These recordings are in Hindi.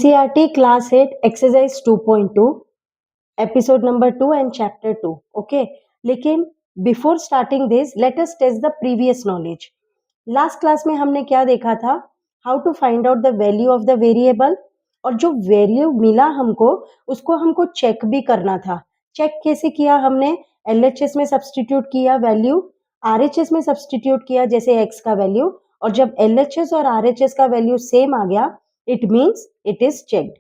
NCERT Class 8 Exercise 2.2 Episode number 2 and Chapter 2. Okay, लेकिन before starting this, let us test the previous knowledge. Last class में हमने क्या देखा था? How to find out the value of the variable, और जो वैल्यू मिला हमको उसको हमको चेक भी करना था. चेक कैसे किया हमने? LHS में सब्सटीट्यूट किया वैल्यू, RHS में सब्सटीट्यूट किया जैसे x का वैल्यू, और जब LHS और RHS का वैल्यू सेम आ गया it means it is checked.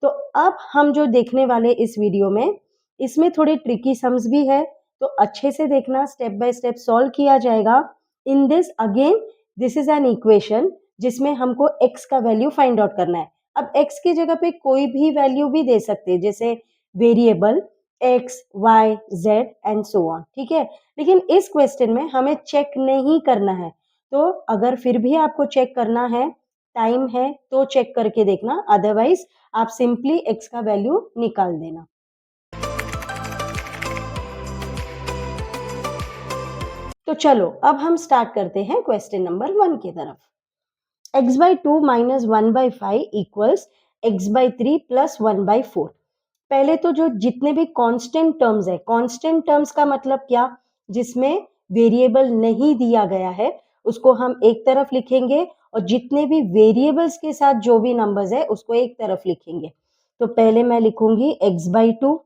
तो अब हम जो देखने वाले इस वीडियो में, इसमें थोड़े ट्रिकी सम्स भी है, तो अच्छे से देखना, स्टेप बाय स्टेप सॉल्व किया जाएगा. In this again this is an equation जिसमें हमको x का वैल्यू फाइंड आउट करना है. अब x की जगह पे कोई भी वैल्यू भी दे सकते हैं, जैसे variable x, y, z and so on. ठीक है, लेकिन इस क्वेश्चन में हमें चेक नहीं करना है. तो अगर फिर भी आपको चेक करना है, टाइम है तो चेक करके देखना, अदरवाइज आप सिंपली x का वैल्यू निकाल देना. तो चलो अब हम स्टार्ट करते हैं क्वेश्चन नंबर 1 की तरफ. x by 2 minus 1 by 5 equals x by 3 plus 1 by 4. पहले तो जो जितने भी कांस्टेंट टर्म्स है, कांस्टेंट टर्म्स का मतलब क्या, जिसमें वेरिएबल नहीं दिया गया है उसको हम एक तरफ लिखेंगे, और जितने भी वेरिएबल्स के साथ जो भी नंबर्स है उसको एक तरफ लिखेंगे. तो पहले मैं लिखूंगी x by 2.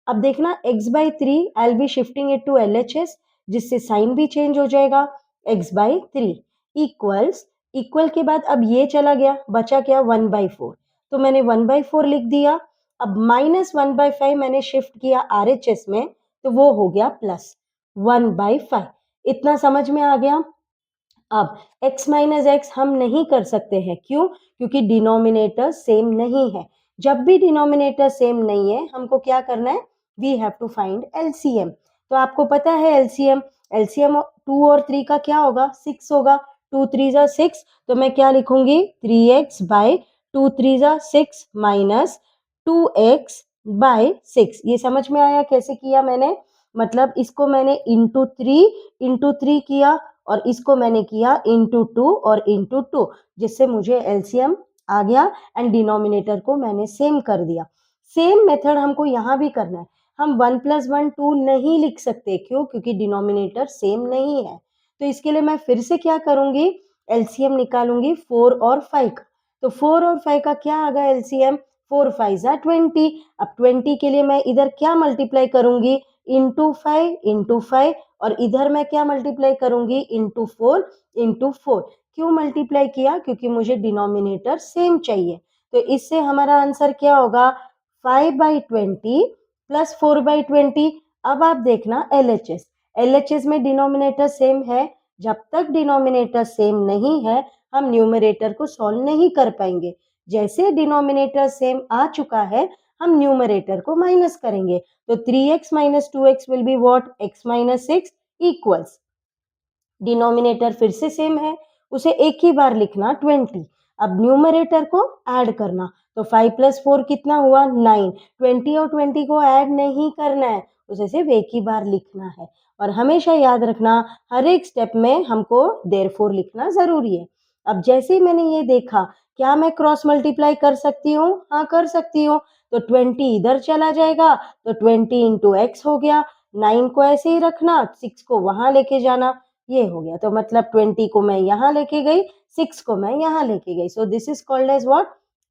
अब देखना x by 3 I will be shifting it to LHS, जिससे साइन भी चेंज हो जाएगा. x by 3 इक्वल्स, इक्वल के बाद अब ये चला गया, बचा क्या 1 by 4, तो मैंने 1 by 4 लिख दिया. अब माइनस 1 by 5 मैंने शिफ्ट किया RHS में, तो वो हो गया प्लस 1 by 5. इतना समझ में आ गया. अब x माइनस एक्स हम नहीं कर सकते हैं, क्यों? क्योंकि डिनोमिनेटर सेम नहीं है. जब भी डिनोमिनेटर सेम नहीं है हमको क्या करना है, we have to find LCM. तो आपको पता है LCM, LCM 2 और 3 का क्या होगा, 6 होगा. 2 3 जा 6, तो मैं क्या लिखूंगी 3x बाई 2 3 जा 6 माइनस 2x बाई 6. ये समझ में आया कैसे किया मैंने? मतलब इसको मैंने इंटू थ्री किया, और इसको मैंने किया इंटू 2 और इंटू 2, जिससे मुझे LCM आ गया, एंड डिनोमिनेटर को मैंने सेम कर दिया. सेम मेथड हमको यहाँ भी करना है. हम 1 + 1 2 नहीं लिख सकते, क्यों? क्योंकि डिनोमिनेटर सेम नहीं है. तो इसके लिए मैं फिर से क्या करूंगी, LCM निकालूंगी 4 और 5 का. तो 4 और 5 का क्या आ गया LCM, 4 5 जा 20. अब 20 के लिए मैं इधर क्या मल्टीप्लाई करूंगी, इंटू 5, और इधर मैं क्या मल्टीप्लाई करूंगी, इंटू 4. क्यों मल्टीप्लाई किया? क्योंकि मुझे डिनोमिनेटर सेम चाहिए. तो इससे हमारा आंसर क्या होगा, 5/20 प्लस 4/20. अब आप देखना LHS में डिनोमिनेटर सेम है. जब तक डिनोमिनेटर सेम नहीं है हम न्यूमरेटर को सॉल्व नहीं कर पाएंगे. जैसे डिनोमिनेटर सेम आ चुका है हम न्यूमरेटर को माइनस करेंगे. तो 3x minus 2x will be what, x minus 6 equals, denominator फिर से सेम है, उसे एक ही बार लिखना 20. अब न्यूमरेटर को ऐड करना, तो 5 + 4 कितना हुआ 9. 20 और 20 को ऐड नहीं करना है, उसे सिर्फ एक ही बार लिखना है. और हमेशा याद रखना हर एक स्टेप में हमको देयरफॉर लिखना जरूरी है. अब जैसे ही मैंने ये देखा, क्या मैं क्रॉस मल्टीप्लाई कर सकती हूँ? हाँ कर सकती हूँ. तो 20 इधर चला जाएगा, तो 20 इंटू एक्स हो गया. 9 को ऐसे ही रखना, 6 को वहां लेके जाना, ये हो गया. तो मतलब 20 को मैं यहाँ लेके गई, 6 को मैं यहाँ लेके गई. So this is called as what,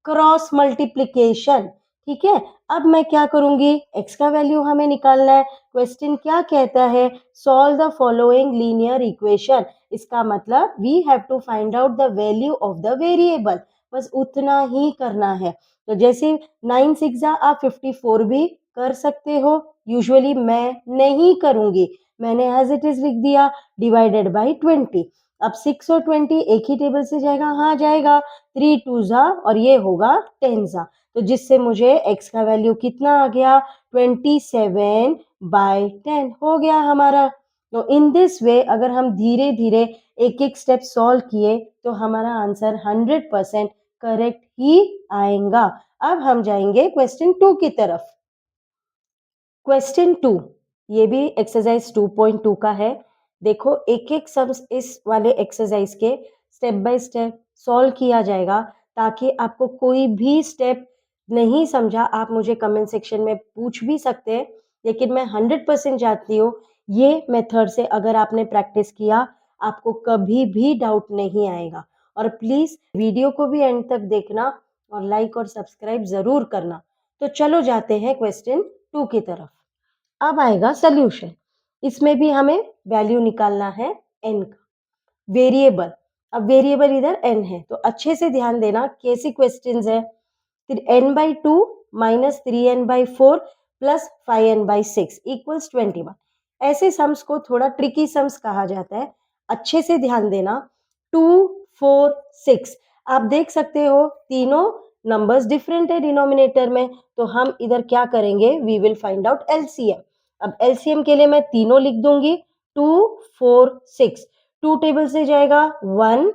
cross multiplication. ठीक है, अब मैं क्या करूंगी, x का वैल्यू हमें निकालना है. क्वेश्चन क्या कहता है, solve the following linear equation. इसका मतलब we have to find out the value of the variable. बस उतना ही करना है. तो जैसे 9 6 आप 54 भी कर सकते हो. यूजुअली मैं नहीं करूंगी, मैंने एज इट इज लिख दिया, डिवाइडेड बाई 20. अब 6 और 20 एक ही टेबल से जाएगा, हाँ जाएगा. 3 2 जा और ये होगा 10 जा, तो जिससे मुझे x का वैल्यू कितना आ गया, 27/10 हो गया हमारा. तो इन दिस वे अगर हम धीरे धीरे एक एक स्टेप सॉल्व किए तो हमारा आंसर 100% करेक्ट ही आएगा. अब हम जाएंगे क्वेश्चन 2 की तरफ. क्वेश्चन 2 ये भी एक्सरसाइज 2.2 का है. देखो एक एक सम्स इस वाले एक्सरसाइज के स्टेप बाय स्टेप सॉल्व किया जाएगा, ताकि आपको कोई भी स्टेप नहीं समझा आप मुझे कमेंट सेक्शन में पूछ भी सकते हैं, लेकिन मैं 100% जानती हूँ ये मेथड से अगर आपने प्रैक्टिस किया आपको कभी भी डाउट नहीं आएगा। और प्लीज वीडियो को भी एंड तक देखना और लाइक और सब्सक्राइब जरूर करना। तो चलो जाते हैं क्वेश्चन 2 की तरफ। अब आएगा सोल्यूशन। इसमें भी हमें वैल्यू निकालना है n का, वेरिएबल। अब वेरिएबल इधर n है, तो अच्छे से ध्यान देना कैसी क्वेश्चंस है। n/2 minus 3n/4 plus 5n/6 equals 21। ऐसे सम्स को थोड़ा ट्रिकी सम्स कहा जाता है, अच्छे से ध्यान देना। 2, 4, 6 आप देख सकते हो तीनों नंबर्स डिफरेंट है डिनोमिनेटर में, तो हम इधर क्या करेंगे, we will find out LCM. अब एलसीएम के लिए मैं तीनों लिख दूंगी, 2, 4, 6। 2 टेबल से जाएगा 1,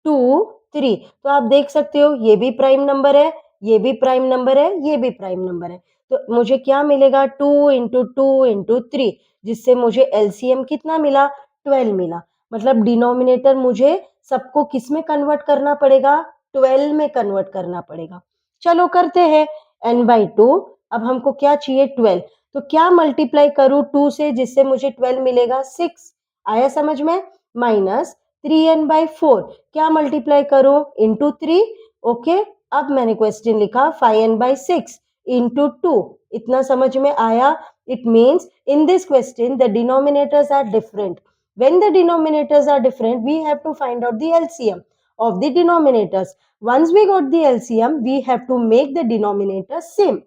2, 3। तो आप देख सकते हो ये भी प्राइम नंबर है, ये भी प्राइम नंबर है, ये भी प्राइम नंबर है। तो मुझे क्या मिलेगा, 2 इंटू 2 इंटू 3, जिससे मुझे एलसीएम कितना मिला, 12 मिला। मतलब डिनोमिनेटर मुझे सबको किस में कन्वर्ट करना पड़ेगा, 12 में कन्वर्ट करना पड़ेगा। चलो करते हैं। n/2, अब हमको क्या चाहिए, 12। तो क्या मल्टीप्लाई करूं 2 से जिससे मुझे 12 मिलेगा, 6। आया समझ में। माइनस 3n/4 क्या मल्टीप्लाई करूं, इंटू 3। ओके, अब मैंने क्वेश्चन लिखा 5n/6 इंटू 2। इतना समझ में आया। It means in this question the denominators are different. When the denominators are different, we have to find out the LCM of the denominators. Once we got the LCM, we have to make the denominators same.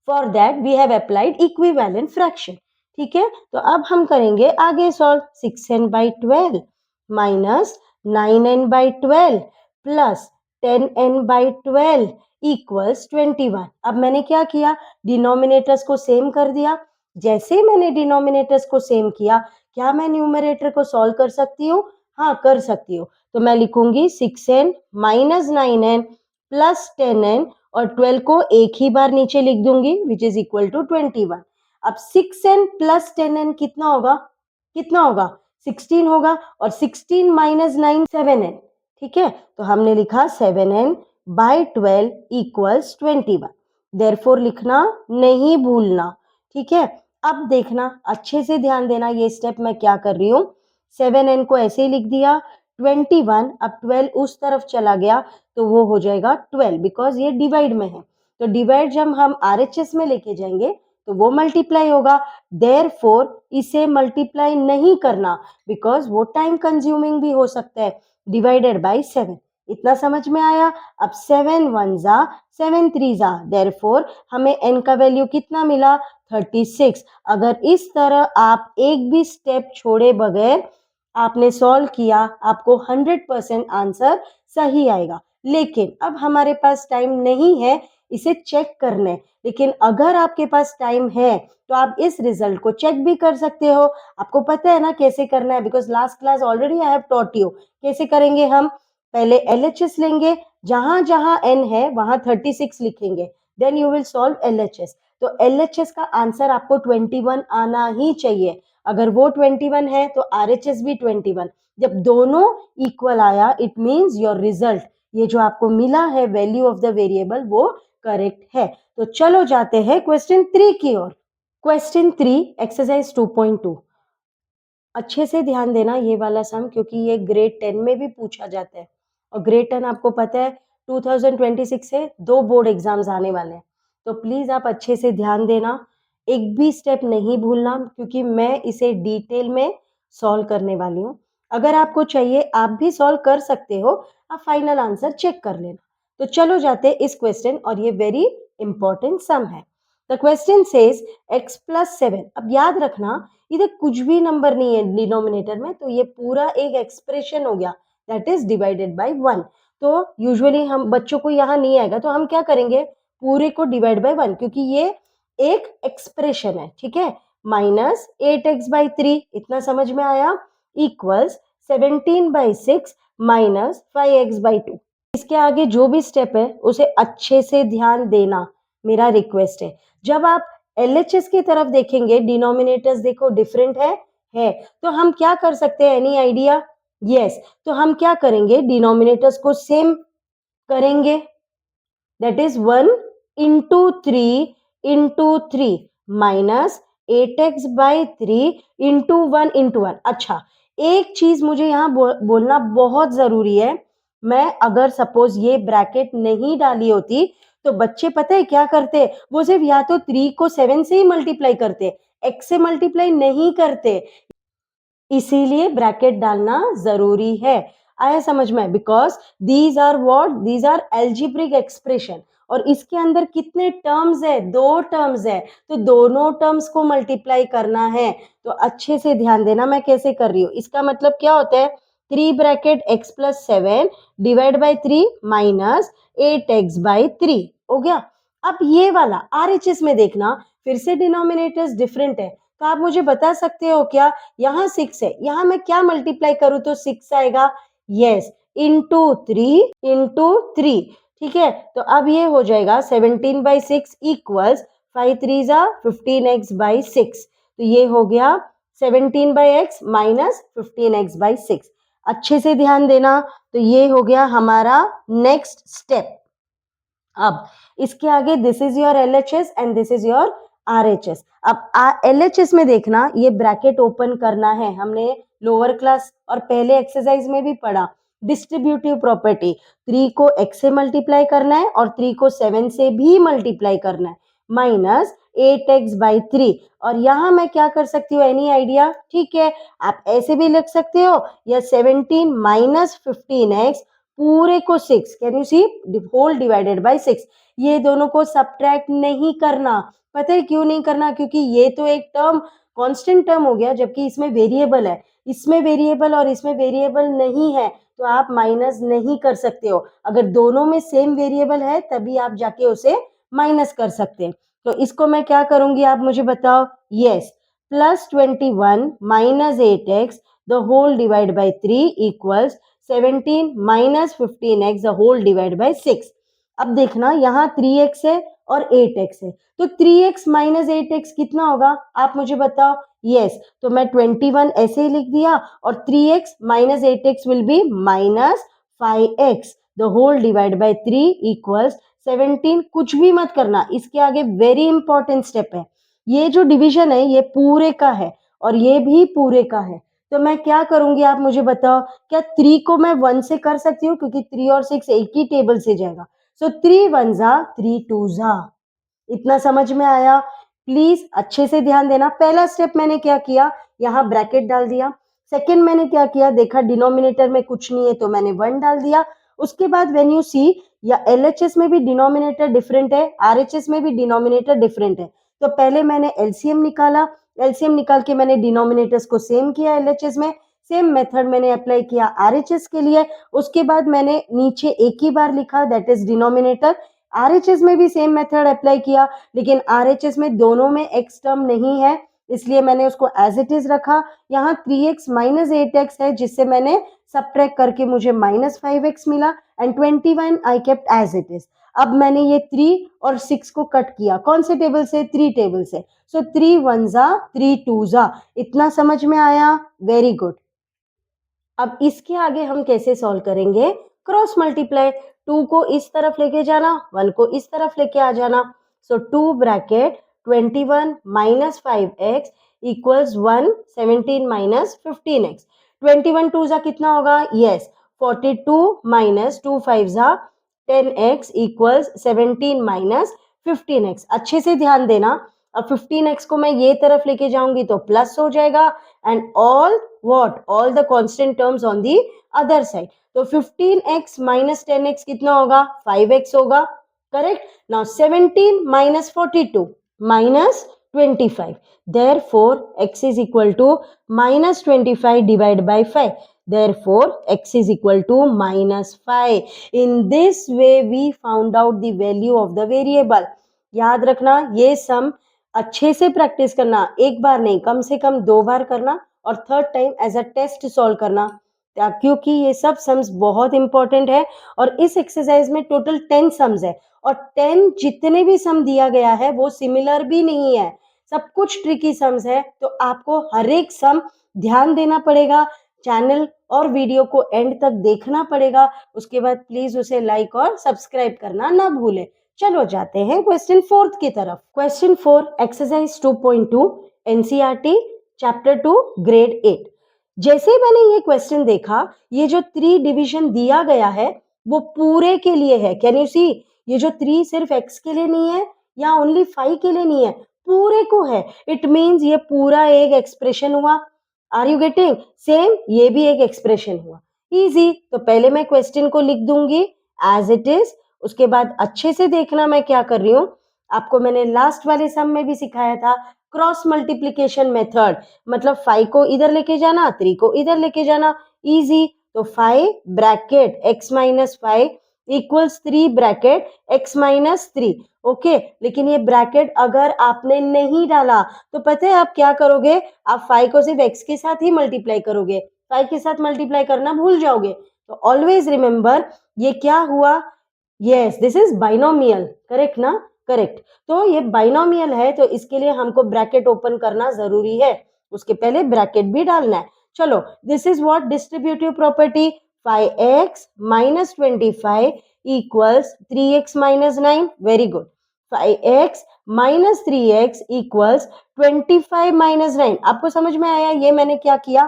For that, we have applied equivalent fraction. ठीक है, तो अब हम करेंगे आगे solve. 6n/12 minus 9n/12 plus 10n/12 equals 21। अब मैंने क्या किया, डिनोमिनेटर्स को सेम कर दिया। जैसे मैंने डिनोमिनेटर्स को सेम किया, क्या मैं न्यूमरेटर को सॉल्व कर सकती हूँ, हाँ कर सकती हूँ। तो मैं लिखूंगी 6n minus 9n plus 10n और 12 को एक ही बार नीचे लिख दूंगी, विच इज इक्वल टू 21। अब 6n प्लस 10n कितना होगा, कितना होगा, 16 होगा। और 16 माइनस 9 7n। ठीक है, तो हमने लिखा 7n/12 इक्वल्स 21। देयरफॉर लिखना नहीं भूलना। ठीक है, अब देखना अच्छे से ध्यान देना, ये स्टेप मैं क्या कर रही हूँ। 7n को ऐसे ही लिख दिया, 21। अब 12 उस तरफ चला गया तो वो हो जाएगा 12, बिकॉज ये डिवाइड में है। तो डिवाइड जब हम आरएचएस में लेके जाएंगे तो वो मल्टीप्लाई होगा। देयरफॉर इसे मल्टीप्लाई नहीं करना, बिकॉज वो टाइम कंज्यूमिंग भी हो सकता है। Divided by 7। इतना समझ में आया। अब 7 1 जा 7 3 जा, देयरफॉर हमें n का वैल्यू कितना मिला, 36। अगर इस तरह आप एक भी स्टेप छोड़े बगैर आपने सॉल्व किया, आपको 100% आंसर सही आएगा। लेकिन अब हमारे पास टाइम नहीं है इसे चेक करने, लेकिन अगर आपके पास टाइम है तो आप इस रिजल्ट को चेक भी कर सकते हो। आपको पता है ना कैसे करना है, because last class already I have taught you. कैसे करेंगे हम, पहले LHS लेंगे, जहां जहां n है वहां 36 लिखेंगे, then you will solve LHS। तो LHS का आंसर आपको 21 आना ही चाहिए। अगर वो 21 है तो RHS भी 21। जब दोनों इक्वल आया, इट मीन्स योर रिजल्ट, ये जो आपको मिला है वैल्यू ऑफ द वेरिएबल, वो करेक्ट है। तो चलो जाते हैं क्वेश्चन 3 की ओर। Question 3 exercise 2.2। अच्छे से ध्यान देना ये वाला सम, क्योंकि ये ग्रेड 10 में भी पूछा जाता है। और ग्रेड 10 आपको पता है 2026 से 2 बोर्ड एग्जाम्स आने वाले हैं। तो प्लीज आप अच्छे से ध्यान देना, एक भी स्टेप नहीं भूलना, क्योंकि मैं इसे डिटेल में सॉल्व करने वाली हूँ। अगर आपको चाहिए आप भी सॉल्व कर सकते हो, आप फाइनल आंसर चेक कर लेना। तो चलो जाते इस क्वेश्चन, और ये वेरी इंपॉर्टेंट सम है। The question says x plus 7। अब याद रखना इधर कुछ भी नंबर नहीं है डिनोमिनेटर में, तो ये पूरा एक एक्सप्रेशन हो गया, दैट इज डिवाइडेड बाय 1। तो यूजुअली हम बच्चों को यहाँ नहीं आएगा, तो हम क्या करेंगे, पूरे को डिवाइड बाय 1, क्योंकि ये एक एक्सप्रेशन है। ठीक है, माइनस 8x/3, इतना समझ में आया, इक्वल्स 17/6 माइनस 5x/2। इसके आगे जो भी स्टेप है उसे अच्छे से ध्यान देना, मेरा रिक्वेस्ट है। जब आप LHS की तरफ देखेंगे, डिनोमिनेटर्स देखो डिफरेंट है तो हम क्या कर सकते हैं, एनी आइडिया? यस, तो हम क्या करेंगे, डिनोमिनेटर्स को सेम करेंगे, that is 1 into three minus 8x/3 into 1 अच्छा, एक चीज मुझे यहाँ बोलना बहुत जरूरी है। मैं अगर सपोज ये ब्रैकेट नहीं डाली होती तो बच्चे पता है क्या करते, वो सिर्फ या तो 3 को 7 से ही मल्टीप्लाई करते, x से मल्टीप्लाई नहीं करते, इसीलिए ब्रैकेट डालना जरूरी है। आया समझ में? Because these are what, these are algebraic expression, और इसके अंदर कितने टर्म्स है, 2 टर्म्स है, तो दोनों टर्म्स को मल्टीप्लाई करना है। तो अच्छे से ध्यान देना मैं कैसे कर रही हूँ। इसका मतलब क्या होता है, 3 bracket x+7 divide by 3 minus 8x/3 हो गया। अब ये वाला RHS में देखना, फिर से डिनोमिनेटर्स डिफरेंट है, तो आप मुझे बता सकते हो क्या, यहाँ 6 है, यहाँ मैं क्या मल्टीप्लाई करूं तो 6 आएगा, यस, इंटू 3, ठीक है। तो अब ये हो जाएगा 17/6 इक्वल्स 5 3 15x/6, तो ये हो गया 17/x माइनस 15x/6। अच्छे से ध्यान देना, तो ये हो गया हमारा नेक्स्ट स्टेप। अब इसके आगे this is your LHS and this is your RHS। अब LHS में देखना, ये ब्रैकेट ओपन करना है, हमने लोअर क्लास और पहले एक्सरसाइज में भी पढ़ा डिस्ट्रीब्यूटिव प्रॉपर्टी, 3 को x से मल्टीप्लाई करना है और 3 को 7 से भी मल्टीप्लाई करना है, माइनस 8x/3। और यहाँ मैं क्या कर सकती हूँ, एनी आइडिया? ठीक है, आप ऐसे भी लिख सकते हो, या 17 माइनस 15x पूरे को 6, can you see, whole divided by 6। ये दोनों को सब्ट्रैक्ट नहीं करना, पता है क्यों नहीं करना, क्योंकि ये तो एक टर्म कांस्टेंट टर्म हो गया, जबकि इसमें वेरिएबल है, इसमें वेरिएबल और इसमें वेरिएबल नहीं है, तो आप माइनस नहीं कर सकते हो। अगर दोनों में सेम वेरिएबल है तभी आप जाके उसे माइनस कर सकते हैं। तो इसको मैं क्या करूंगी, आप मुझे बताओ, yes, +21 minus 8x the whole divide by 3 equals 17 minus 15x the whole divide by 6। अब देखना, यहाँ 3x है और 8x है, तो 3x माइनस 8x कितना होगा, आप मुझे बताओ। यस, तो मैं 21 ऐसे ही लिख दिया, और 3x minus 8x will be minus 5x the whole divide by 3 equals 17। कुछ भी मत करना, इसके आगे वेरी इंपॉर्टेंट स्टेप है, ये जो डिवीजन है ये पूरे का है और ये भी पूरे का है। तो मैं क्या करूंगी, आप मुझे बताओ, क्या 3 को मैं 1 से कर सकती हूँ, क्योंकि 3 और 6 एक ही टेबल से जाएगा, सो 3 1 जा 3 2 जा। इतना समझ में आया? प्लीज अच्छे से ध्यान देना। पहला स्टेप मैंने क्या किया, यहाँ ब्रैकेट डाल दिया। सेकंड मैंने क्या किया, देखा डिनोमिनेटर में कुछ नहीं है तो मैंने 1 डाल दिया। उसके बाद व्हेन यू सी, या LHS में भी डिनोमिनेटर डिफरेंट है, RHS में भी डिनोमिनेटर डिफरेंट है, तो पहले मैंने LCM निकाला, LCM निकाल के मैंने डिनोमिनेटर्स को सेम किया LHS में, सेम मेथड मैंने अप्लाई किया RHS के लिए। उसके बाद मैंने नीचे एक ही बार लिखा, दैट इज डिनोमिनेटर। RHS में भी सेम मेथड अप्लाई किया, लेकिन RHS में दोनों में x टर्म नहीं है, इसलिए मैंने उसको एज इट इज रखा। यहाँ 3x माइनस 8x है, जिससे मैंने सबट्रैक्ट करके मुझे माइनस 5x मिला, and 21 I kept as it is. अब मैंने ये 3 और 6 को कट किया, कौन से टेबल से, 3 टेबल से, सो 3 1 जा 3 2 जा। इतना समझ में आया? Very good. अब इसके आगे हम कैसे सॉल्व करेंगे, क्रॉस मल्टीप्लाई, 2 को इस तरफ लेके जाना, 1 को इस तरफ लेके आ जाना। सो 2 bracket 21 minus 5x equals 1 17 minus 15x। 21 2 जा कितना होगा, यस, 42 माइनस 2 5 जा 10x इक्वल्स 17 माइनस 15x। अच्छे से ध्यान देना, अब 15x को मैं ये तरफ लेके जाऊंगी तो प्लस हो जाएगा, and all what, all the constant terms on the other side. तो 15x माइनस 10x कितना होगा, 5x होगा, correct. Now 17 minus 42 minus 25, therefore x is equal to minus 25 divided by 5, therefore x is equal to minus 5. In this way we found out the value of the variable. याद रखना, ये सम अच्छे से प्रैक्टिस करना, एक बार नहीं, कम से कम 2 बार करना, और third time as a test solve करना, क्योंकि ये सब सम्स बहुत इंपॉर्टेंट है। और इस एक्सरसाइज में टोटल 10 सम्स है, और 10 जितने भी सम दिया गया है वो सिमिलर भी नहीं है, सब कुछ ट्रिकी सम्स है, तो आपको हर एक सम ध्यान देना पड़ेगा। चैनल और वीडियो को एंड तक देखना पड़ेगा। उसके बाद प्लीज उसे लाइक और सब्सक्राइब करना ना भूलें। चलो जाते हैं क्वेश्चन 4 की तरफ। Question 4 exercise 2.2 NCERT chapter 2 grade 8। जैसे ही मैंने ये क्वेश्चन देखा, ये जो 3 डिवीजन दिया गया है वो पूरे के लिए है। कैन यू सी, ये जो 3 सिर्फ x के लिए नहीं है या ओनली 5 के लिए नहीं है, पूरे को है। इट मींस ये पूरा एक एक्सप्रेशन हुआ। Are you getting? सेम ये भी एक एक्सप्रेशन हुआ। इजी। तो पहले मैं क्वेश्चन को लिख दूंगी एज इट इज, उसके बाद अच्छे से देखना मैं क्या कर रही हूँ। आपको मैंने लास्ट वाले सम में भी सिखाया था क्रॉस मल्टीप्लीकेशन मेथड, मतलब 5 को इधर लेके जाना, 3 को इधर लेके जाना। इजी। तो 5 bracket x minus 5 equals 3 bracket x minus 3। Okay, लेकिन ये ब्रैकेट अगर आपने नहीं डाला तो पता है आप क्या करोगे? आप 5 को सिर्फ x के साथ ही मल्टीप्लाई करोगे, 5 के साथ मल्टीप्लाई करना भूल जाओगे। तो ऑलवेज रिमेंबर ये क्या हुआ? Yes, this is binomial, correct ना? करेक्ट। तो ये बाइनोमियल है तो इसके लिए हमको ब्रैकेट ओपन करना जरूरी है, उसके पहले ब्रैकेट भी डालना है। चलो, this is what distributive property. 5x minus 25 equals 3x minus 9। Very good. 5x minus 3x equals 25 minus 9। आपको समझ में आया? ये मैंने क्या किया,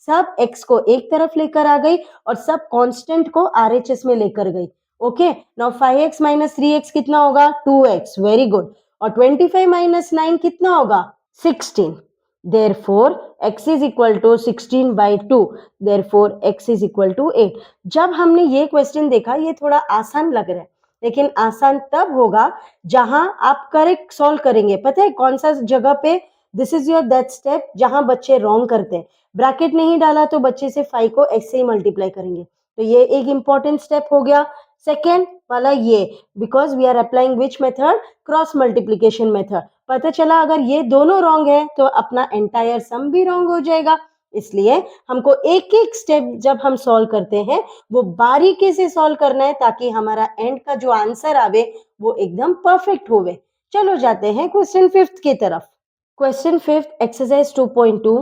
सब x को एक तरफ लेकर आ गई और सब कांस्टेंट को RHS में लेकर गई। Okay, now 5x minus 3x कितना होगा? 2x। Very good. और 25 माइनस 9 कितना होगा? 16। therefore x is equal to 16 by 2, therefore x is equal to 8। जब हमने ये क्वेश्चन देखा, ये थोड़ा आसान लग रहा है, लेकिन आसान तब होगा जहां आप करेक्ट सॉल्व करेंगे। पता है कौन सा जगह पे? This is your that step जहां बच्चे रॉन्ग करते हैं। ब्रैकेट नहीं डाला तो बच्चे से 5 को x से ही मल्टीप्लाई करेंगे, तो ये एक इंपॉर्टेंट स्टेप हो गया। सेकेंड वाला ये, because we are applying which method? Cross multiplication method. पता चला अगर ये दोनों रॉन्ग है तो अपना एंटायर सम भी रॉन्ग हो जाएगा। इसलिए हमको एक एक स्टेप जब हम सॉल्व करते हैं वो बारीकी से सॉल्व करना है, ताकि हमारा एंड का जो आंसर आवे वो एकदम परफेक्ट होवे। चलो जाते हैं क्वेश्चन 5 की तरफ। Question 5 exercise 2.2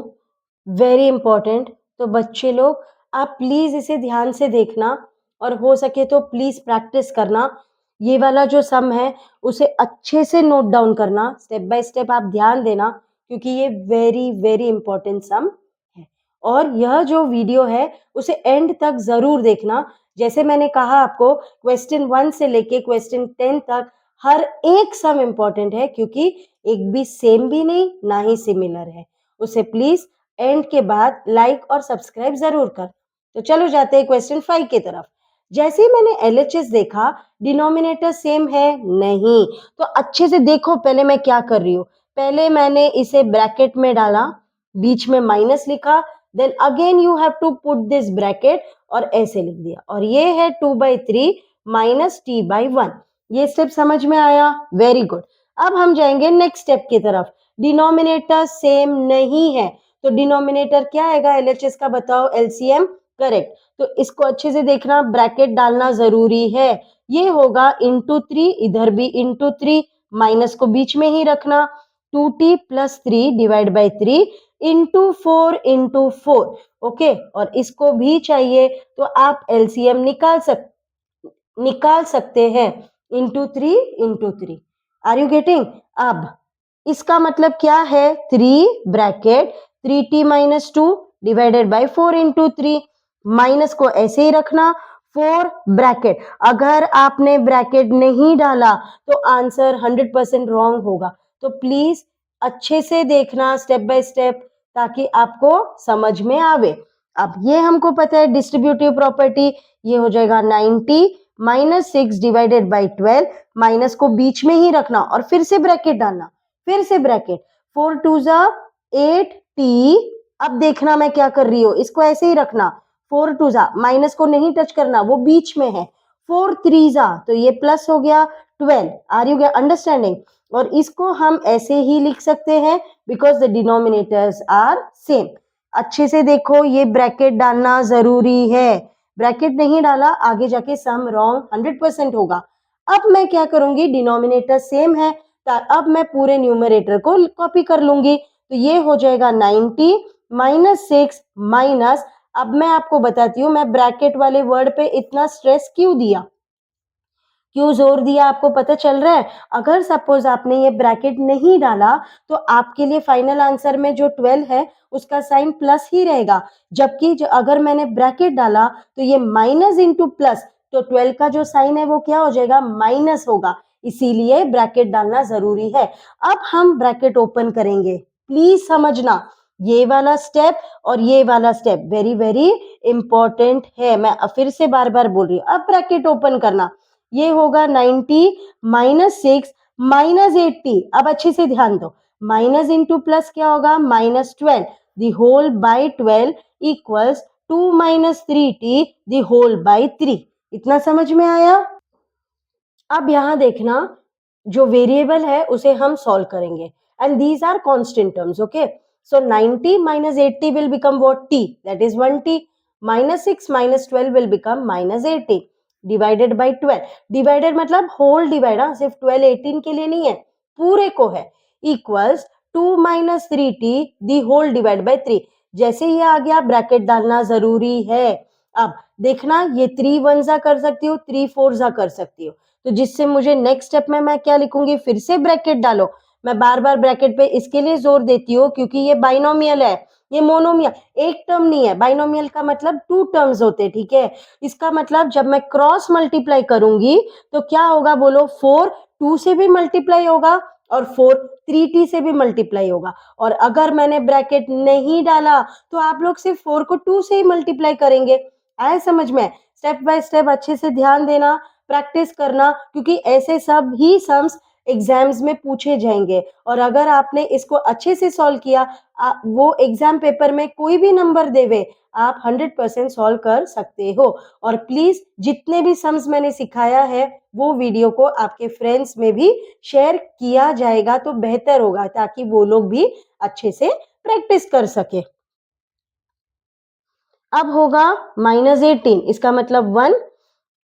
very important. तो बच्चे लोग आप प्लीज इसे ध्यान से देखना और हो सके तो प्लीज प्रैक्टिस करना। ये वाला जो सम है उसे अच्छे से नोट डाउन करना, स्टेप बाय स्टेप आप ध्यान देना, क्योंकि ये वेरी वेरी इंपॉर्टेंट सम है। और यह जो वीडियो है उसे एंड तक जरूर देखना। जैसे मैंने कहा आपको, क्वेश्चन 1 से लेके क्वेश्चन 10 तक हर एक सम इंपॉर्टेंट है, क्योंकि एक भी सेम भी नहीं ना ही सिमिलर है। उसे प्लीज एंड के बाद लाइक और सब्सक्राइब जरूर कर। तो चलो जाते हैं क्वेश्चन 5 की तरफ। जैसे ही मैंने LHS देखा, डिनोमिनेटर सेम है नहीं, तो अच्छे से देखो पहले मैं क्या कर रही हूँ। पहले मैंने इसे ब्रैकेट में डाला, बीच में माइनस लिखा, then again you have to put this bracket और ऐसे लिख दिया। और ये है 2/3 माइनस t/1। ये स्टेप समझ में आया? Very good. अब हम जाएंगे नेक्स्ट स्टेप की तरफ। डिनोमिनेटर सेम नहीं है तो डिनोमिनेटर क्या आएगा LHS का? बताओ। LCM। करेक्ट। तो इसको अच्छे से देखना, ब्रैकेट डालना जरूरी है। ये होगा इंटू 3, इधर भी इंटू 3, माइनस को बीच में ही रखना। 2t plus 3 divide by 3 into 4 into 4। Okay, और इसको भी चाहिए तो आप LCM निकाल सकते हैं, इंटू 3। Are you getting? अब इसका मतलब क्या है? 3 bracket 3t minus 2 divided by 4 into 3, minus को ऐसे ही रखना, 4 ब्रैकेट। अगर आपने ब्रैकेट नहीं डाला तो आंसर 100% रॉन्ग होगा। तो प्लीज अच्छे से देखना स्टेप बाय स्टेप, ताकि आपको समझ में आवे। अब ये हमको पता है डिस्ट्रीब्यूटिव प्रॉपर्टी, ये हो जाएगा 90 माइनस 6 डिवाइडेड बाई 12, माइनस को बीच में ही रखना और फिर से ब्रैकेट डालना, फिर से ब्रैकेट। 4 2 जा 8t। अब देखना मैं क्या कर रही हूँ, इसको ऐसे ही रखना। 4 2 जा, माइनस को नहीं टच करना, वो बीच में है। 4 3 जा, तो ये प्लस हो गया 12। Are you understanding? और इसको हम ऐसे ही लिख सकते हैं because the denominators are same. अच्छे से देखो, ये ब्रैकेट डालना जरूरी है। ब्रैकेट नहीं डाला आगे जाके सम रॉन्ग 100% होगा। अब मैं क्या करूंगी, डिनोमिनेटर सेम है, अब मैं पूरे न्यूमरेटर को कॉपी कर लूंगी। तो ये हो जाएगा 90 माइनस 6 माइनस, अब मैं आपको बताती हूँ मैं ब्रैकेट वाले वर्ड पे इतना स्ट्रेस क्यों दिया, क्यों जोर दिया, आपको पता चल रहा है? अगर सपोज आपने ये ब्रैकेट नहीं डाला तो आपके लिए फाइनल आंसर में जो 12 है उसका साइन प्लस ही रहेगा, जबकि जो अगर मैंने ब्रैकेट डाला तो ये माइनस इंटू प्लस, तो 12 का जो साइन है वो क्या हो जाएगा, माइनस होगा। इसीलिए ब्रैकेट डालना जरूरी है। अब हम ब्रैकेट ओपन करेंगे, प्लीज समझना ये वाला स्टेप और ये वाला स्टेप वेरी वेरी इंपॉर्टेंट है। मैं फिर से बार बार बोल रही हूँ, अब ब्रैकेट ओपन करना, ये होगा 90 माइनस 6 माइनस 80। अब अच्छे से ध्यान दो, माइनस इंटू प्लस क्या होगा, minus 12 the whole by 12 equals 2 minus 3t the whole by 3। इतना समझ में आया? अब यहां देखना, जो वेरिएबल है उसे हम सॉल्व करेंगे and these are constant terms, okay. So 90 minus 80 will become what, t, that is 1t, minus 6 minus 12 will become minus 80 divided by 12, divided मतलब होल डिवाइड, सिर्फ 12 18 के लिए नहीं है, पूरे को है, equals 2 minus 3t the whole divide by 3। जैसे ये आ गया ब्रैकेट डालना जरूरी है। अब देखना, ये 3 वन जा कर सकती हो, 3 फोर जा कर सकती हो, तो जिससे मुझे नेक्स्ट स्टेप में मैं क्या लिखूंगी, फिर से ब्रैकेट डालो। मैं बार बार ब्रैकेट पे इसके लिए जोर देती हूँ क्योंकि ये बाइनोमियल है, ये मोनोमियल, एक टर्म नहीं है। बाइनोमियल का मतलब 2 टर्म्स होते हैं, ठीक है। इसका मतलब जब मैं क्रॉस मल्टीप्लाई करूंगी तो क्या होगा बोलो, 4 2 से भी मल्टीप्लाई होगा और 4 3t से भी मल्टीप्लाई होगा। और अगर मैंने ब्रैकेट नहीं डाला तो आप लोग सिर्फ 4 को 2 से ही मल्टीप्लाई करेंगे। आए समझ में? स्टेप बाय स्टेप अच्छे से ध्यान देना, प्रैक्टिस करना, क्योंकि ऐसे सब ही सम्स एग्जाम्स में पूछे जाएंगे। और अगर आपने इसको अच्छे से सॉल्व किया, वो एग्जाम पेपर में कोई भी नंबर देवे, आप 100% सॉल्व कर सकते हो। और प्लीज जितने भी सम्स मैंने सिखाया है वो वीडियो को आपके फ्रेंड्स में भी शेयर किया जाएगा तो बेहतर होगा, ताकि वो लोग भी अच्छे से प्रैक्टिस कर सके। अब होगा -18, इसका मतलब 1,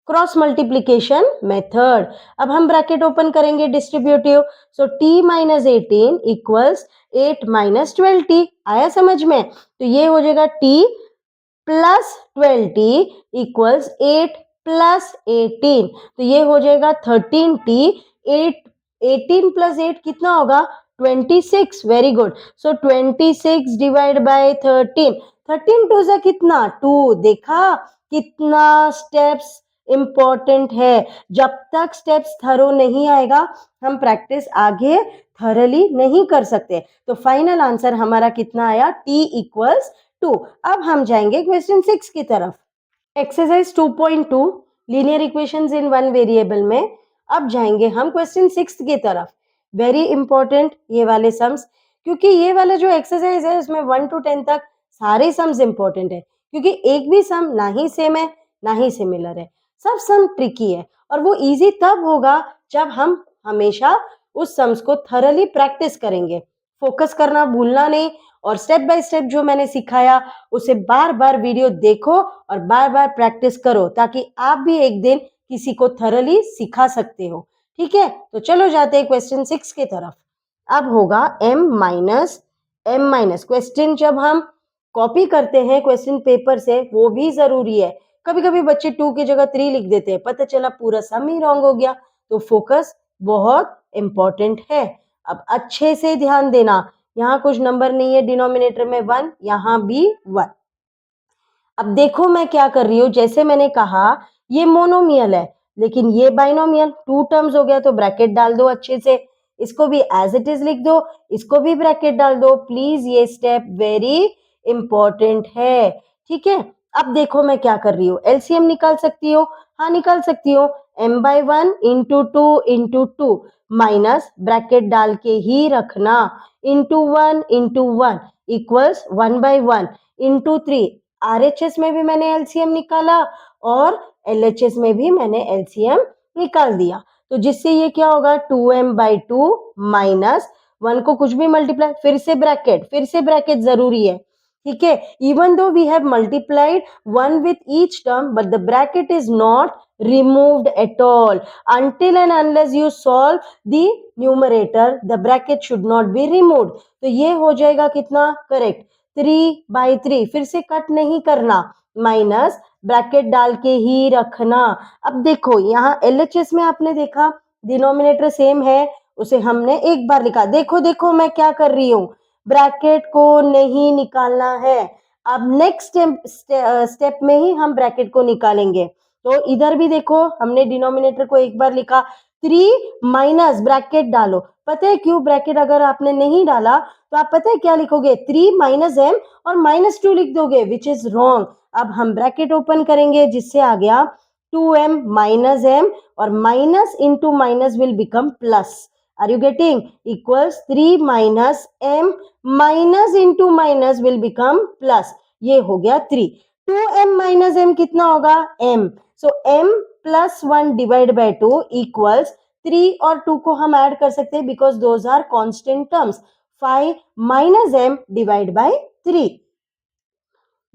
क्रॉस मल्टीप्लीकेशन मेथड। अब हम ब्रैकेट ओपन करेंगे डिस्ट्रीब्यूटिव, सो t minus 18 equals 8 minus 12t। आया समझ में? तो ये हो जाएगा t plus 12t equals 8 plus 18, तो ये हो जाएगा 13t। 8 18 प्लस 8 कितना होगा, 26। Very good. So 26 divide by 13, 13 two जा कितना, 2। देखा कितना स्टेप्स इंपॉर्टेंट है। जब तक स्टेप्स थरो नहीं आएगा हम प्रैक्टिस आगे थरली नहीं कर सकते। तो फाइनल आंसर हमारा कितना आया, t इक्वल्स 2। अब हम जाएंगे क्वेश्चन 6 की तरफ। Exercise 2.2 linear equations in one variable में अब जाएंगे हम क्वेश्चन 6 की तरफ। वेरी इंपॉर्टेंट ये वाले सम्स, क्योंकि ये वाला जो एक्सरसाइज है उसमें 1 to 10 तक सारे सम्स इंपॉर्टेंट है, क्योंकि एक भी सम ना ही सेम है ना ही सिमिलर है, सब सम ट्रिकी है। और वो इजी तब होगा जब हम हमेशा उस सम्स को थरली प्रैक्टिस करेंगे। फोकस करना भूलना नहीं, और स्टेप बाय स्टेप जो मैंने सिखाया उसे बार बार वीडियो देखो और बार बार प्रैक्टिस करो, ताकि आप भी एक दिन किसी को थरली सिखा सकते हो। ठीक है, तो चलो जाते हैं क्वेश्चन 6 की तरफ। अब होगा m माइनस क्वेश्चन। जब हम कॉपी करते हैं क्वेश्चन पेपर से वो भी जरूरी है। कभी कभी बच्चे 2 की जगह 3 लिख देते हैं, पता चला पूरा सम ही रॉन्ग हो गया। तो फोकस बहुत इंपॉर्टेंट है। अब अच्छे से ध्यान देना, यहाँ कुछ नंबर नहीं है, डिनोमिनेटर में 1, यहाँ भी 1। अब देखो मैं क्या कर रही हूँ, जैसे मैंने कहा ये मोनोमियल है लेकिन ये बाइनोमियल, 2 टर्म्स हो गया तो ब्रैकेट डाल दो अच्छे से। इसको भी एज इट इज लिख दो, इसको भी ब्रैकेट डाल दो। प्लीज ये स्टेप वेरी इंपॉर्टेंट है, ठीक है। अब देखो मैं क्या कर रही हूँ, एलसीएम निकाल सकती हो, हाँ निकाल सकती हो। m/1 into 2 into 2 minus bracket डाल के ही रखना, into 1 into 1 equals 1/1 into 3। RHS में भी मैंने एलसीएम निकाला और एलएचएस में भी मैंने एलसीएम निकाल दिया, तो जिससे ये क्या होगा, 2m/2 माइनस 1 को कुछ भी मल्टीप्लाई, फिर से ब्रैकेट जरूरी है, ठीक है। Even though we have multiplied 1 with each term but the bracket is not removed at all until and unless you solve the numerator, the bracket should not be removed। तो ये हो जाएगा कितना करेक्ट, 3/3, फिर से कट नहीं करना, माइनस ब्रैकेट डाल के ही रखना। अब देखो यहाँ LHS में आपने देखा डिनोमिनेटर सेम है, उसे हमने एक बार लिखा। देखो देखो मैं क्या कर रही हूँ, ब्रैकेट को नहीं निकालना है। अब नेक्स्ट स्टेप में ही हम ब्रैकेट को निकालेंगे। तो इधर भी देखो हमने डिनोमिनेटर को एक बार लिखा, 3 माइनस ब्रैकेट डालो। पता है क्यों ब्रैकेट अगर आपने नहीं डाला तो आप पता है क्या लिखोगे, 3 माइनस m और -2 लिख दोगे, विच इज रॉन्ग। अब हम ब्रैकेट ओपन करेंगे, जिससे आ गया 2m माइनस m और minus into minus will become plus. Are you getting? Equals 3 minus m minus into minus will become plus. ये हो गया 3। 2m माइनस m कितना होगा? m। So m plus 1 divide by 2 equals 3 और 2 को हम ऐड कर सकते हैं because those are constant terms. 5 minus m divide by 3।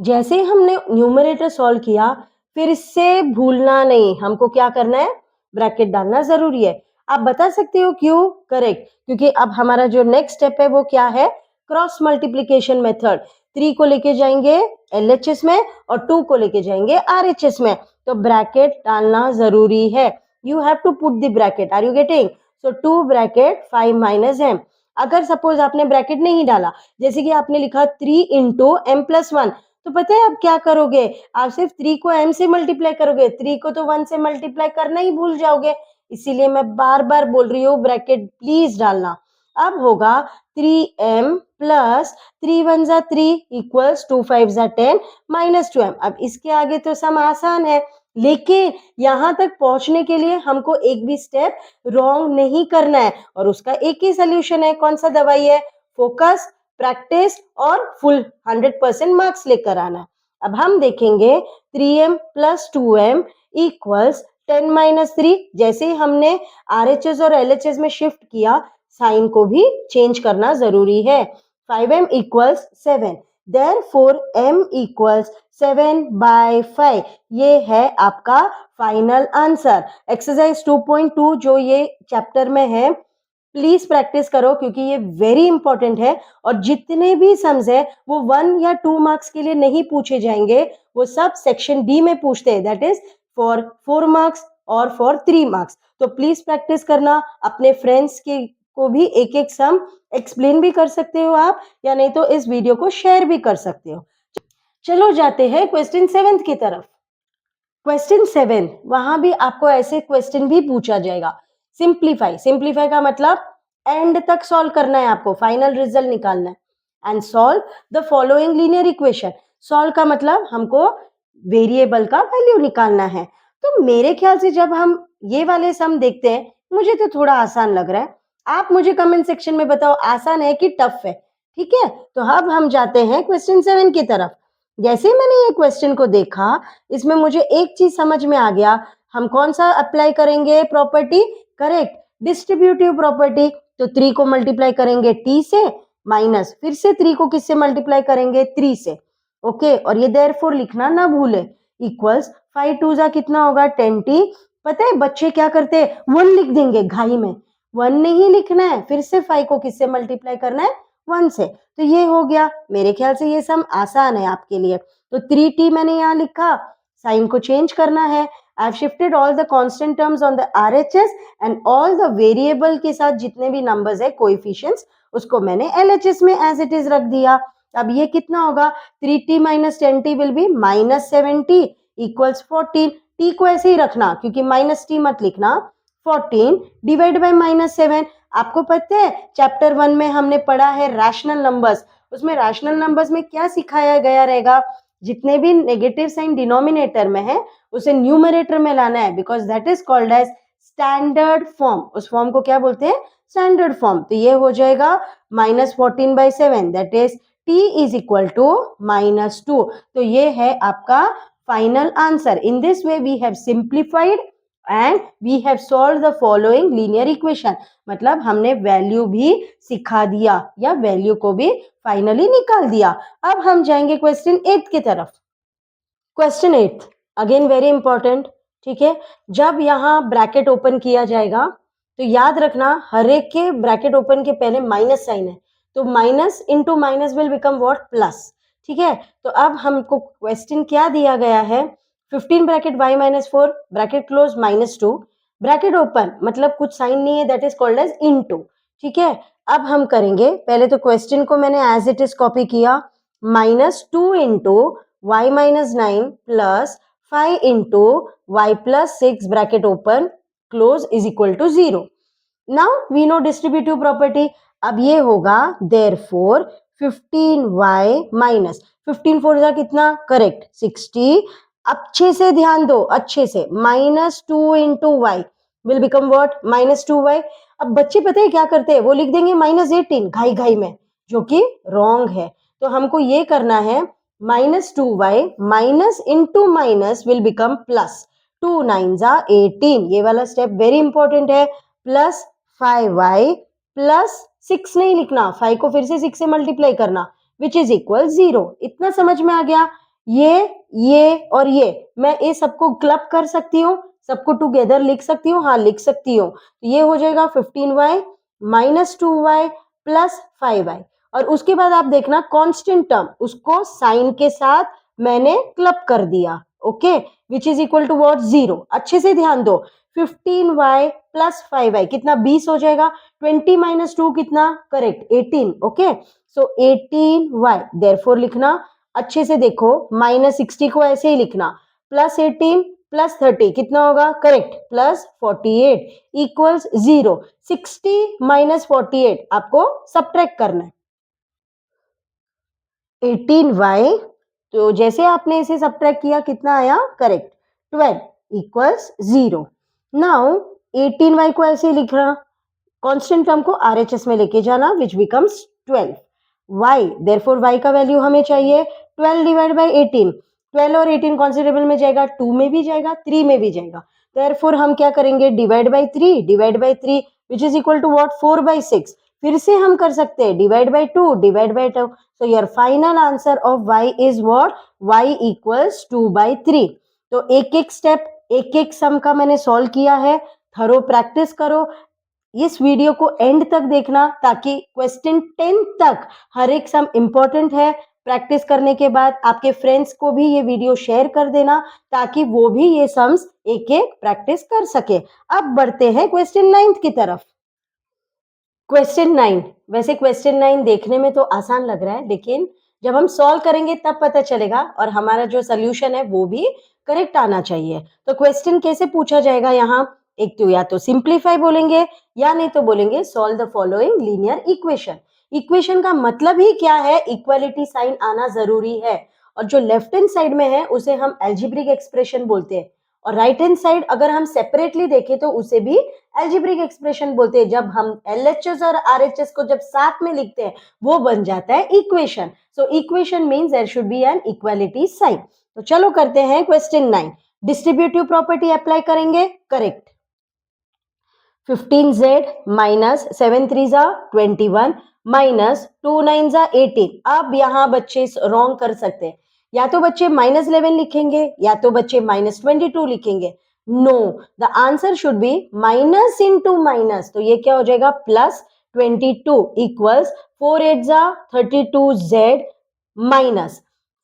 जैसे ही हमने न्यूमरेटर सॉल्व किया, फिर से भूलना नहीं, हमको क्या करना है, ब्रैकेट डालना जरूरी है। आप बता सकते हो क्यों? करेक्ट, क्योंकि अब हमारा जो नेक्स्ट स्टेप है वो क्या है, क्रॉस मल्टीप्लीकेशन मेथड। 3 को लेके जाएंगे LHS में और 2 को लेके जाएंगे RHS में, तो ब्रैकेट डालना जरूरी है। You have to put the bracket. Are you getting? So 2 bracket 5 minus m। अगर सपोज आपने ब्रैकेट नहीं डाला, जैसे कि आपने लिखा 3 इंटू m प्लस 1, तो पता है आप क्या करोगे, आप सिर्फ 3 को m से मल्टीप्लाई करोगे, 3 को तो 1 से मल्टीप्लाई करना ही भूल जाओगे। इसीलिए मैं बार बार बोल रही हूँ ब्रैकेट प्लीज डालना। अब होगा 3m प्लस 3 1 जा 3 इक्वल्स 2 5 जा 10 माइनस 2m। अब इसके आगे तो सम आसान है, लेकिन यहाँ तक पहुंचने के लिए हमको एक भी स्टेप रॉन्ग नहीं करना है, और उसका एक ही सोल्यूशन है। कौन सा दवाई है? फोकस, प्रैक्टिस और फुल 100% मार्क्स लेकर आना। अब हम देखेंगे 3m plus 2m equals 10 minus 3। जैसे ही हमने RHS और LHS में शिफ्ट किया, साइन को भी चेंज करना जरूरी है। 5m equals 7, therefore m equals 7/5। ये है आपका फाइनल आंसर। एक्सरसाइज 2.2 जो ये चैप्टर में है, प्लीज प्रैक्टिस करो क्योंकि ये वेरी इंपॉर्टेंट है। और जितने भी सम्स है वो 1 या 2 मार्क्स के लिए नहीं पूछे जाएंगे, वो सब सेक्शन D में पूछते हैं, दैट इज फॉर 4 मार्क्स और फॉर 3 मार्क्स। तो प्लीज प्रैक्टिस करना। अपने फ्रेंड्स के को भी एक एक सम एक्सप्लेन भी कर सकते हो आप, या नहीं तो इस वीडियो को शेयर भी कर सकते हो। चलो जाते हैं क्वेश्चन 7 की तरफ। क्वेश्चन 7, वहां भी आपको ऐसे क्वेश्चन भी पूछा जाएगा। सिंप्लीफाई, सिंप्लीफाई का मतलब एंड तक सॉल्व करना है आपको, फाइनल रिजल्ट निकालना है। And solve the following linear equation. Solve का मतलब हमको वेरिएबल का वैल्यू निकालना है। तो मेरे ख्याल से जब हम ये वाले सम देखते हैं, मुझे तो थोड़ा आसान लग रहा है। आप मुझे कमेंट सेक्शन में बताओ आसान है कि टफ है। ठीक है, तो अब हम जाते हैं क्वेश्चन 7 की तरफ। जैसे ही मैंने ये क्वेश्चन को देखा, इसमें मुझे एक चीज समझ में आ गया, हम कौन सा अप्लाई करेंगे प्रॉपर्टी? Correct, distributive property. तो 3 को मल्टीप्लाई करेंगे t से, माइनस फिर से 3 को किससे मल्टीप्लाई करेंगे? 3 से। ओके, और ये देयरफॉर लिखना ना भूले। इक्वल्स 5 2 जा कितना होगा? 10t। पता है बच्चे क्या करते हैं, 1 लिख देंगे घाई में। 1 नहीं लिखना है, फिर से 5 को किससे मल्टीप्लाई करना है? 1 से। तो ये हो गया। मेरे ख्याल से ये सम आसान है आपके लिए। तो 3t मैंने यहाँ लिखा, साइन को चेंज करना है। I have shifted all the constant terms on the RHS and all the variable के साथ जितने भी नंबर्स है कोएफिशिएंट्स, उसको मैंने LHS में एज इट इज रख दिया। अब ये कितना होगा? 3t minus 10t will be minus 7t equals 14। t को ऐसे ही रखना क्योंकि माइनस t मत लिखना। 14 डिवाइड बाय माइनस 7। आपको पता है चैप्टर 1 में हमने पढ़ा है रैशनल नंबर्स, उसमें रैशनल नंबर्स में क्या सिखाया गया रहेगा? जितने भी नेगेटिव साइन डिनोमिनेटर में है उसे न्यूमरेटर में लाना है, because that is called as standard form. उस फॉर्म को क्या बोलते हैं? Standard form. तो ये हो जाएगा -14/7, that is t is equal to -2। तो ये है आपका final answer. In this way we have simplified and we have solve the following linear equation. मतलब हमने वैल्यू भी सिखा दिया या वैल्यू को भी फाइनली निकाल दिया। अब हम जाएंगे क्वेश्चन 8 की तरफ। Question 8 again very important. ठीक है, जब यहाँ ब्रैकेट ओपन किया जाएगा तो याद रखना हर एक के ब्रैकेट ओपन के पहले माइनस साइन है। तो minus into minus will become what, plus. ठीक है, तो अब हमको क्वेश्चन क्या दिया गया है, 15 bracket y minus 4 bracket close minus 2 bracket open, मतलब कुछ साइन नहीं है, that is called as into. ठीक है, अब हम करेंगे, पहले तो क्वेश्चन को मैंने एज इट इज कॉपी किया, minus 2 into y minus 9 plus 5 into y plus 6 bracket open close is equal to 0। Now we know distributive property. अब ये होगा देयरफॉर 15y माइनस 15 फोर जा कितना, करेक्ट 60। अच्छे से ध्यान दो, अच्छे से, minus 2 into y will become what, minus 2y। अब बच्चे पता है क्या करते हैं, वो लिख देंगे माइनस 18 घाई घाई में, जो कि रॉन्ग है। तो हमको ये करना है, minus 2y minus into minus will become plus, 2 9 जा 18, ये वाला स्टेप वेरी इंपॉर्टेंट है, प्लस 5y प्लस 6 नहीं लिखना, 5 को फिर से 6 से मल्टीप्लाई करना, विच इज इक्वल 0। इतना समझ में आ गया। ये और ये मैं ये सबको क्लब कर सकती हूँ, सबको टुगेदर लिख सकती हूँ, हाँ लिख सकती हूँ। तो ये हो जाएगा 15y minus 2y plus 5y, और उसके बाद आप देखना कांस्टेंट टर्म, उसको साइन के साथ मैंने क्लब कर दिया, okay, which is equal to what, 0। अच्छे से ध्यान दो, 15y प्लस 5y कितना, 20 हो जाएगा, 20 माइनस 2 कितना, करेक्ट 18, ओके। सो 18y देयरफॉर लिखना, अच्छे से देखो, माइनस 60 को ऐसे ही लिखना, प्लस 18 प्लस 30 कितना होगा, करेक्ट प्लस 48 इक्वल्स 0। 60 माइनस 48 आपको सब्ट्रैक्ट करना है, 18y, तो जैसे आपने इसे सब्ट्रैक्ट किया कितना आया, करेक्ट 12 इक्वल्स 0। नाउ 18y को ऐसे लिखना, कांस्टेंट टर्म को आरएचएस में लेके जाना, which becomes 12। y therefore y का वैल्यू हमें चाहिए 12 डिवाइड बाय 18, 12 और 18 कॉन्स्टेबल में जाएगा, 2 में भी जाएगा, 3 में भी जाएगा, देयरफॉर हम क्या करेंगे, divide by 3, divide by 3 which is equal to what, 4 by 6। फिर से हम कर सकते हैं divide by 2, divide by 2, so your final answer of y is what, y equals 2 by 3। तो एक एक स्टेप, एक एक सम का मैंने सॉल्व किया है, थरो प्रैक्टिस करो, इस वीडियो को एंड तक देखना, ताकि क्वेश्चन 10 तक हर एक सम इंपॉर्टेंट है। प्रैक्टिस करने के बाद आपके फ्रेंड्स को भी ये वीडियो शेयर कर देना, ताकि वो भी ये सम्स एक एक प्रैक्टिस कर सके। अब बढ़ते हैं क्वेश्चन 9 की तरफ। क्वेश्चन 9, वैसे क्वेश्चन 9 देखने में तो आसान लग रहा है, लेकिन जब हम सॉल्व करेंगे तब पता चलेगा, और हमारा जो सोल्यूशन है वो भी करेक्ट आना चाहिए। तो क्वेश्चन कैसे पूछा जाएगा यहाँ, एक तो या तो सिंप्लीफाई बोलेंगे, या नहीं तो बोलेंगे solve the following linear equation. Equation का मतलब ही क्या है, इक्वालिटी साइन आना जरूरी है, और जो लेफ्ट हैंड साइड में है उसे हम एल्जेब्रिक एक्सप्रेशन बोलते हैं, और राइट हैंड साइड अगर हम सेपरेटली देखें तो उसे भी एल्जेब्रिक एक्सप्रेशन बोलते हैं। जब हम एलएचएस और आरएचएस को जब साथ में लिखते हैं वो बन जाता है equation. So equation means there should be an equality sign. तो चलो करते हैं क्वेश्चन 9, डिस्ट्रीब्यूटिव प्रॉपर्टी अप्लाई करेंगे, करेक्ट। 15z माइनस 7 3 जा 21 माइनस 2 9 जा 18। अब यहाँ बच्चे रॉन्ग कर सकते हैं, या तो बच्चे माइनस 11 लिखेंगे, या तो बच्चे माइनस 22 लिखेंगे। No, the answer should be minus into minus, तो ये क्या हो जाएगा, प्लस 22 इक्वल्स 4 8 जा 32z माइनस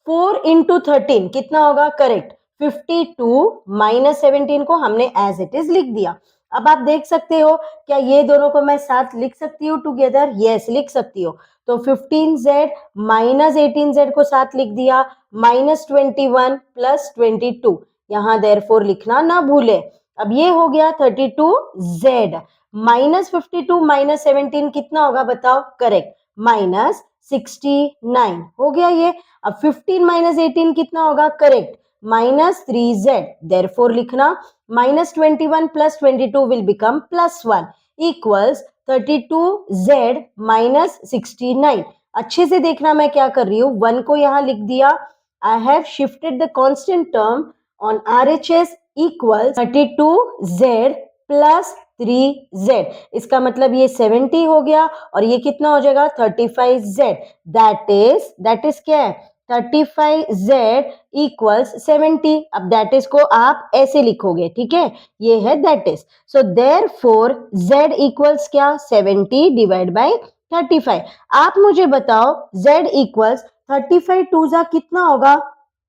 4 इंटू 13 कितना होगा, करेक्ट 52 माइनस 17 को हमने एज इट इज लिख दिया। अब आप देख सकते हो, क्या ये दोनों को मैं साथ लिख सकती हूँ टुगेदर, यस लिख सकती हो। तो 15z माइनस 18z को साथ लिख दिया, माइनस 21 प्लस 22, यहाँ देयरफॉर लिखना ना भूले। अब ये हो गया 32z माइनस 52 माइनस 17 कितना होगा बताओ, करेक्ट माइनस 69 हो गया ये। अब 15 माइनस 18 कितना होगा, करेक्ट माइनस 3z, देयरफॉर लिखना minus 21 plus 22 will become plus 1 equals 32z minus 69। अच्छे से देखना मैं क्या कर रही हूँ, 1 को यहाँ लिख दिया, I have shifted the constant term on RHS equals 32z plus 3z, इसका मतलब ये 70 हो गया, और ये कितना हो जाएगा 35z, दैट इज क्या है 35z इक्वल्स 70। अब दैट इज को आप ऐसे लिखोगे, ठीक है, ये है that is. So therefore z equals क्या, 70 डिवाइड बाय 35। आप मुझे बताओ z इक्वल्स 35 टू जा कितना होगा?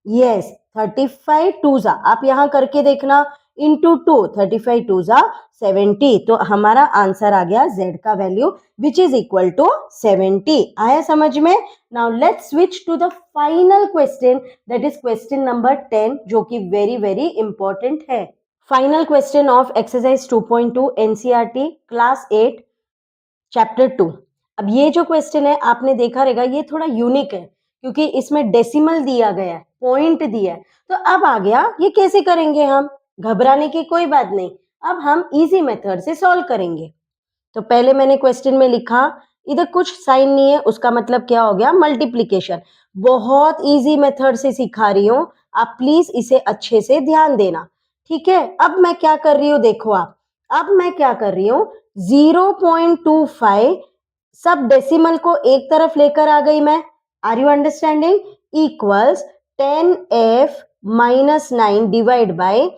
यस, 35 टू जा, आप यहां करके देखना, इंटू 2, 35 टू जा 70। तो हमारा आंसर आ गया z का value which is equal to 70। आया समझ में? Now let's switch to the final question, that is question number 10, जो कि वेरी वेरी इंपॉर्टेंट है। Final question of exercise 2.2 NCERT class 8 chapter 2। अब ये जो क्वेश्चन है आपने देखा रहेगा, ये थोड़ा यूनिक है क्योंकि इसमें डेसिमल दिया गया है, पॉइंट दिया है। तो अब आ गया, ये कैसे करेंगे हम? घबराने की कोई बात नहीं, अब हम इजी मेथड से सॉल्व करेंगे। तो पहले मैंने क्वेश्चन में लिखा, इधर कुछ साइन नहीं है, उसका मतलब क्या हो गया? मल्टीप्लीकेशन। बहुत इजी मेथड से सिखा रही हूं, आप प्लीज इसे अच्छे से ध्यान देना, ठीक है? अब मैं क्या कर रही हूँ, देखो आप, अब मैं क्या कर रही हूँ, 0.25 सब डेसिमल को एक तरफ लेकर आ गई मैं। Are you understanding? Equals 10f minus 9 divide by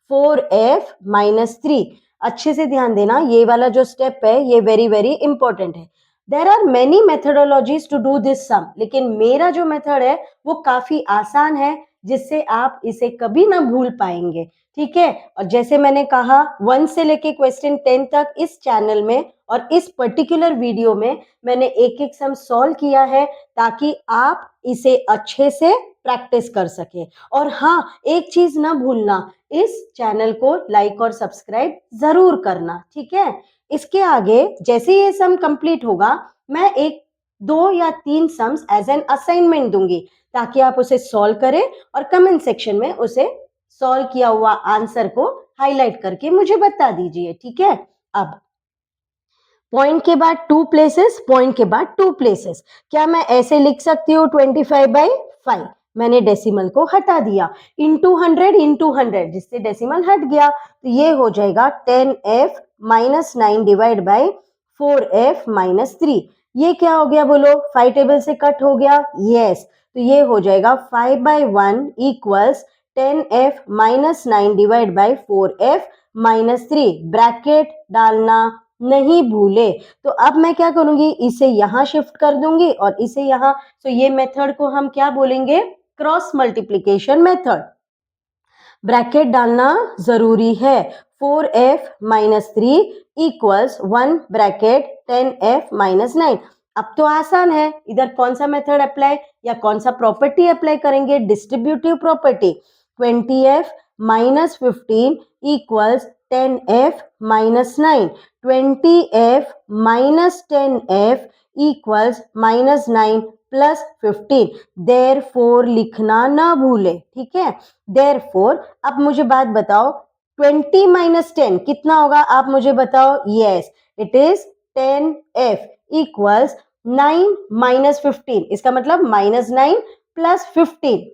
4f minus 3। अच्छे से ध्यान देना, ये वाला जो स्टेप है ये वेरी वेरी इंपॉर्टेंट है। There are many methodologies to do this sum, लेकिन मेरा जो मेथड है वो काफी आसान है, जिससे आप इसे कभी ना भूल पाएंगे, ठीक है? और जैसे मैंने कहा, 1 से लेके क्वेश्चन 10 तक इस चैनल में और इस पर्टिकुलर वीडियो में मैंने एक एक सम सॉल्व किया है, ताकि आप इसे अच्छे से प्रैक्टिस कर सके। और हाँ, एक चीज ना भूलना, इस चैनल को लाइक और सब्सक्राइब जरूर करना, ठीक है? इसके आगे जैसे ये सम कंप्लीट होगा, मैं एक 2 या 3 सम्स एज एन असाइनमेंट दूंगी, ताकि आप उसे सॉल्व करें और कमेंट सेक्शन में उसे सॉल्व किया हुआ आंसर को हाईलाइट करके मुझे बता दीजिए, ठीक है? अब पॉइंट के बाद 2 प्लेसेस, पॉइंट के बाद 2 प्लेसेस, क्या मैं ऐसे लिख सकती हूँ 25/5? मैंने डेसिमल को हटा दिया, इंटू 100 जिससे डेसिमल हट गया, तो ये हो जाएगा 10f minus 9 divide by 4f minus 3। ये क्या हो गया बोलो? 5 टेबल से कट हो गया, यस। तो ये हो जाएगा 5/1 equals 10f minus 9 divide by 4f minus 3। Bracket डालना नहीं भूले। तो अब मैं क्या करूंगी, इसे यहां शिफ्ट कर दूंगी और इसे यहां। तो ये मेथड को हम क्या बोलेंगे? Cross multiplication method. ब्रैकेट डालना जरूरी है। 4f minus 3 equals 1 bracket 10f minus 9। अब तो आसान है, इधर कौन सा मेथड अप्लाई या कौन सा प्रॉपर्टी अप्लाई करेंगे? Distributive property. 20f minus 15 equals 10f minus 9। 20f minus 10f equals minus 9 plus 15। Therefore लिखना ना भूले, ठीक है? देयरफॉर अब मुझे बात बताओ, 20 माइनस 10 कितना होगा? आप मुझे बताओ। Yes, it is 10f equals 9 minus 15, इसका मतलब माइनस 9 प्लस 15,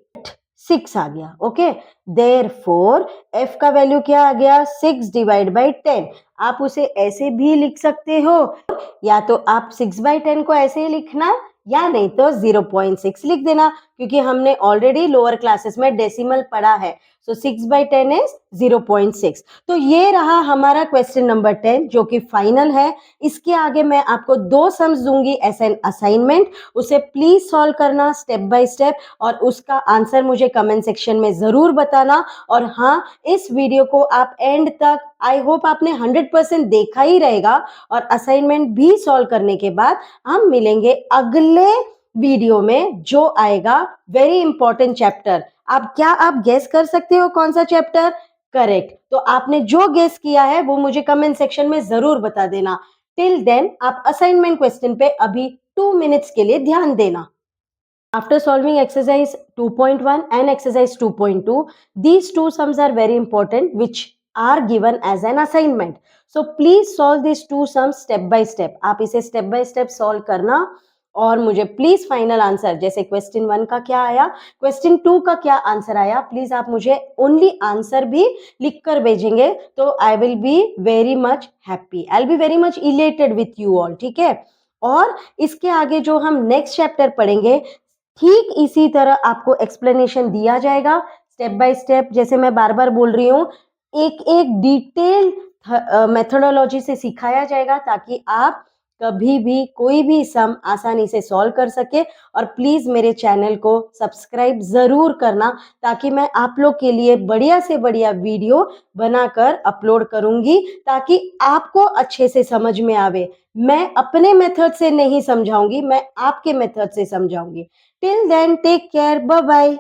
6 आ गया। ओके, देयरफॉर f का वैल्यू क्या आ गया? 6 डिवाइड बाई 10। आप उसे ऐसे भी लिख सकते हो, या तो आप 6/10 को ऐसे ही लिखना, या नहीं तो 0.6 लिख देना, क्योंकि हमने ऑलरेडी लोअर क्लासेस में डेसिमल पढ़ा है। सो 6/10 इज 0.6। तो ये रहा हमारा क्वेश्चन नंबर 10, जो कि फाइनल है। इसके आगे मैं आपको 2 सम्स दूंगी एज एन असाइनमेंट, उसे प्लीज सॉल्व करना स्टेप बाय स्टेप, और उसका आंसर मुझे कमेंट सेक्शन में जरूर बताना। और हाँ, इस वीडियो को आप एंड तक, आई होप आपने 100% देखा ही रहेगा, और असाइनमेंट भी सॉल्व करने के बाद हम मिलेंगे अगले वीडियो में, जो आएगा वेरी इंपॉर्टेंट चैप्टर। आप गेस कर सकते हो कौन सा चैप्टर? करेक्ट। तो आपने जो गेस किया है वो मुझे कमेंट सेक्शन में जरूर बता देना। टिल देन आप असाइनमेंट क्वेश्चन पे अभी 2 मिनट्स के लिए ध्यान देना। After solving exercise 2.1 and exercise 2.2, these two sums are very important, which are given as an assignment. So please solve these two sums step by step. आप इसे step by step solve करना, और मुझे प्लीज फाइनल आंसर, जैसे क्वेश्चन 1 का क्या आया, क्वेश्चन 2 का क्या आंसर आया, प्लीज आप मुझे ओनली आंसर भी लिख कर भेजेंगे, तो आई will be very much happy, I will be very much elated with you all, ठीक है? और इसके आगे जो हम नेक्स्ट चैप्टर पढ़ेंगे, ठीक इसी तरह आपको एक्सप्लेनेशन दिया जाएगा स्टेप बाय स्टेप। जैसे मैं बार बार बोल रही हूँ, एक एक डिटेल मेथोडोलॉजी से सिखाया जाएगा, ताकि आप कभी भी कोई भी सम आसानी से सॉल्व कर सके। और प्लीज़ मेरे चैनल को सब्सक्राइब ज़रूर करना, ताकि मैं आप लोग के लिए बढ़िया से बढ़िया वीडियो बनाकर अपलोड करूँगी, ताकि आपको अच्छे से समझ में आवे। मैं अपने मेथड से नहीं समझाऊँगी, मैं आपके मेथड से समझाऊँगी। Till then take care, bye bye.